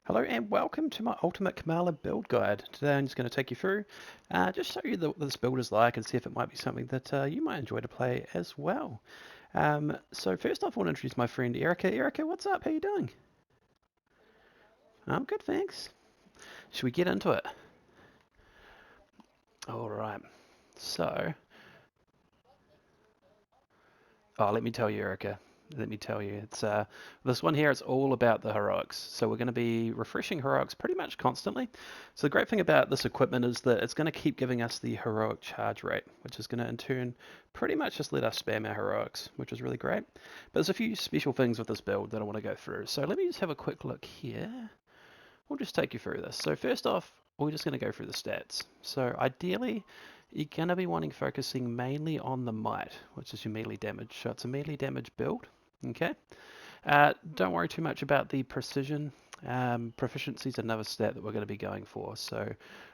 Hello and welcome to my Ultimate Kamala build guide. Today I'm just going to take you through, just show you what this build is like and see if it might be something that you might enjoy to play as well. So first off I want to introduce my friend Erica. Erica, what's up? How you doing? I'm good, thanks. Should we get into it? Alright, so, let me tell you, Erica. Let me tell you, it's this one here. It's all about the heroics. So we're going to be refreshing heroics pretty much constantly. So the great thing about this equipment is that it's going to keep giving us the heroic charge rate, which is going to in turn pretty much just let us spam our heroics, which is really great. But there's a few special things with this build that I want to go through. So let me just have a quick look here. We'll just take you through this. So first off, we're just going to go through the stats. So ideally, you're going to be wanting focusing mainly on the might, which is your melee damage. So it's a melee damage build. Okay. Don't worry too much about the precision. Proficiency is another stat that we're going to be going for. So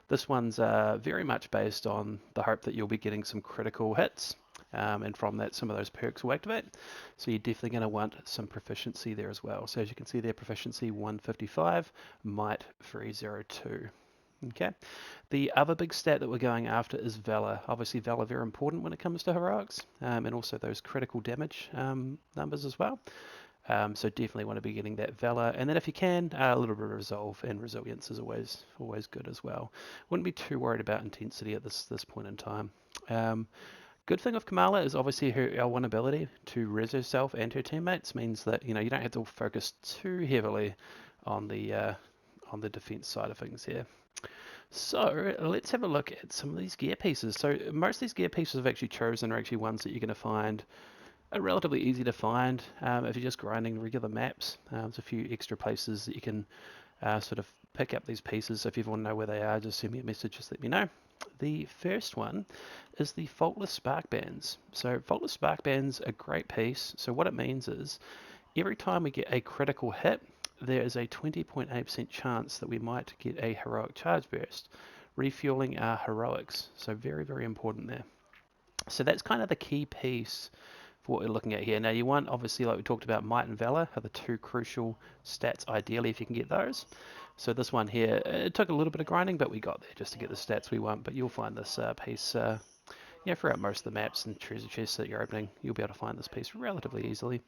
this one's very much based on the hope that you'll be getting some critical hits. And from that, some of those perks will activate. So you're definitely going to want some proficiency there as well. So as you can see there, proficiency 155, might 302. Okay. The other big stat that we're going after is Valor. Obviously, Valor very important when it comes to heroics, and also those critical damage numbers as well. So definitely want to be getting that Valor, and then if you can, a little bit of Resolve and Resilience is always good as well. Wouldn't be too worried about intensity at this point in time. Good thing with Kamala is obviously her L1 ability to res herself and her teammates means that you don't have to focus too heavily on the defense side of things here. So let's have a look at some of these gear pieces. So most of these gear pieces I've actually chosen are actually ones that you're going to find are relatively easy to find if you're just grinding regular maps. There's a few extra places that you can sort of pick up these pieces. So if you want to know where they are, just send me a message, just let me know. The first one is the Faultless Spark Bands. So Faultless Spark Bands are a great piece. So what it means is every time we get a critical hit, there is a 20.8% chance that we might get a heroic charge burst, refueling our heroics. So very, very important there. So that's kind of the key piece for what we're looking at here. Now you want, obviously, like we talked about, Might and Valor are the two crucial stats, ideally, if you can get those. So this one here, it took a little bit of grinding, but we got there just to get the stats we want. But you'll find this piece, throughout most of the maps and treasure chests that you're opening, you'll be able to find this piece relatively easily.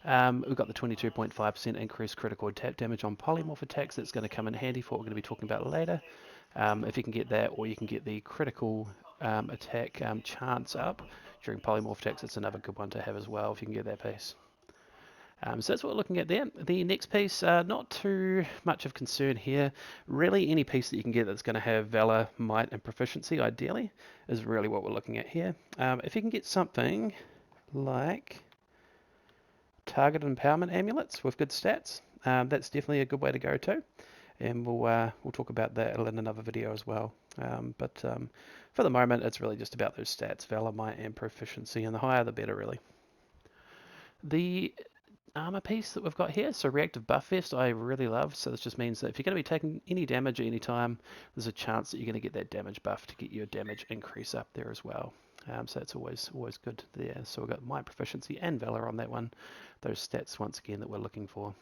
We've got the 22.5% increased critical tap damage on polymorph attacks. That's going to come in handy for what we're going to be talking about later. If you can get that, or you can get the critical attack chance up during polymorph attacks, it's another good one to have as well if you can get that piece. So that's what we're looking at there. The next piece, not too much of concern here. Really, any piece that you can get that's going to have Valor, Might, and Proficiency, ideally, is really what we're looking at here. If you can get something like Target Empowerment Amulets with good stats, that's definitely a good way to go too. And we'll talk about that in another video as well. But for the moment, it's really just about those stats, Valor, Might, and Proficiency, and the higher the better, really. The armor piece that we've got here, so Reactive Buff Vest, I really love. So this just means that if you're going to be taking any damage at any time, there's a chance that you're going to get that damage buff to get your damage increase up there as well. So that's always good there. So we've got Might, Proficiency, and Valor on that one. Those stats, once again, that we're looking for.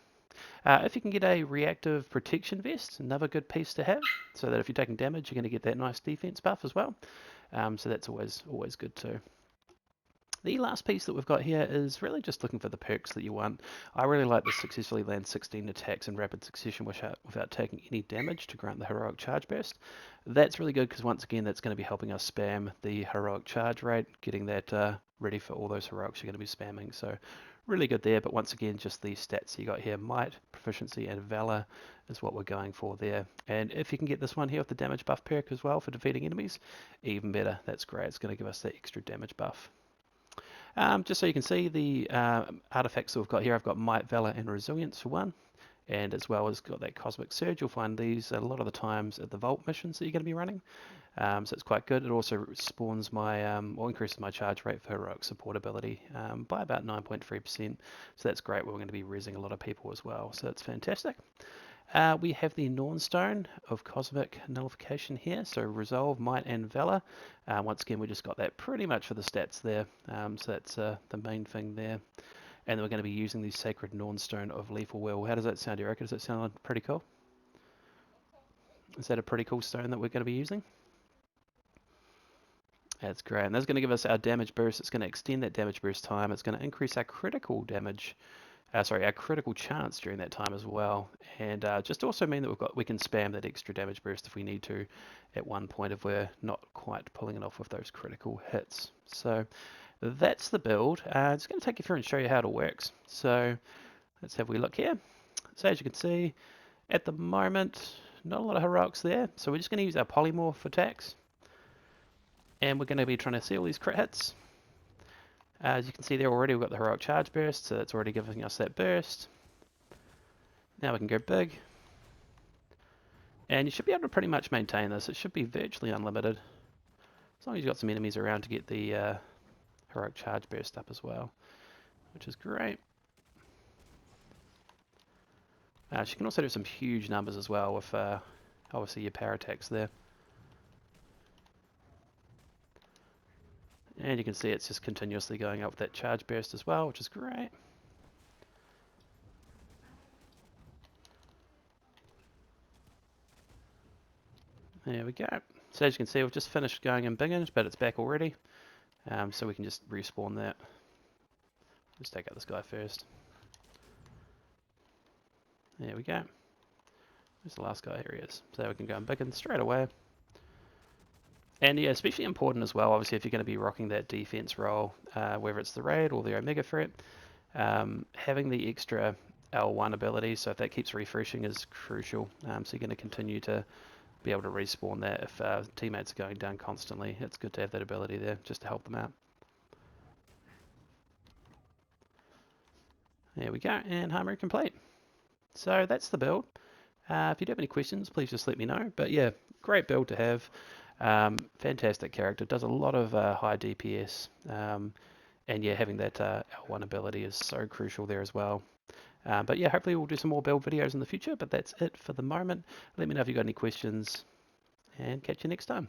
If you can get a Reactive Protection Vest, another good piece to have, so that if you're taking damage, you're going to get that nice defense buff as well. So that's always good too. The last piece that we've got here is really just looking for the perks that you want. I really like the successfully land 16 attacks in rapid succession without taking any damage to grant the heroic charge burst. That's really good because once again that's going to be helping us spam the heroic charge rate, getting that ready for all those heroics you're going to be spamming. So really good there, but once again just the stats you got here, Might, Proficiency, and Valor is what we're going for there. And if you can get this one here with the damage buff perk as well for defeating enemies, even better. That's great. It's going to give us that extra damage buff. Just so you can see the artifacts that we've got here, I've got Might, Valor, and Resilience for one, and as well as got that Cosmic Surge. You'll find these a lot of the times at the Vault missions that you're going to be running, so it's quite good. It also spawns my, or increases my charge rate for heroic support ability by about 9.3%, so that's great. We're going to be resing a lot of people as well, so that's fantastic. We have the Nornstone of Cosmic Nullification here, so Resolve, Might, and Valor. Once again, we just got that pretty much for the stats there, so that's the main thing there. And then we're going to be using the Sacred Nornstone of Lethal Will. How does that sound, Erica? Does that sound pretty cool? Is that a pretty cool stone that we're going to be using? That's great. And that's going to give us our damage burst. It's going to extend that damage burst time. It's going to increase our critical damage, our critical chance during that time as well. And just also mean that we can spam that extra damage burst if we need to at one point if we're not quite pulling it off with those critical hits. So that's the build. It's going to take you through and show you how it all works. So let's have a look here. So as you can see, at the moment, not a lot of heroics there. So we're just going to use our polymorph attacks. And we're going to be trying to see all these crit hits. As you can see there already, we've got the heroic charge burst, so that's already giving us that burst. Now we can go big. And you should be able to pretty much maintain this. It should be virtually unlimited. As long as you've got some enemies around to get the heroic charge burst up as well, which is great. She can also do some huge numbers as well with obviously your power attacks there. And you can see it's just continuously going up with that charge burst as well, which is great. There we go. So as you can see, we've just finished going in Bingage, but it's back already. So we can just respawn that. Let's take out this guy first. There we go. Where's the last guy? Here he is. So we can go in Bingage straight away. And yeah, especially important as well, obviously, if you're going to be rocking that defense role, whether it's the raid or the Omega threat, having the extra L1 ability, so if that keeps refreshing, is crucial. So you're going to continue to be able to respawn that if teammates are going down constantly. It's good to have that ability there just to help them out. There we go, and armory complete. So that's the build. If you do have any questions, please just let me know. But yeah, great build to have. Fantastic character, does a lot of high DPS, and yeah, having that L1 ability is so crucial there as well. But yeah, hopefully we'll do some more build videos in the future, but that's it for the moment. Let me know if you've got any questions, and catch you next time.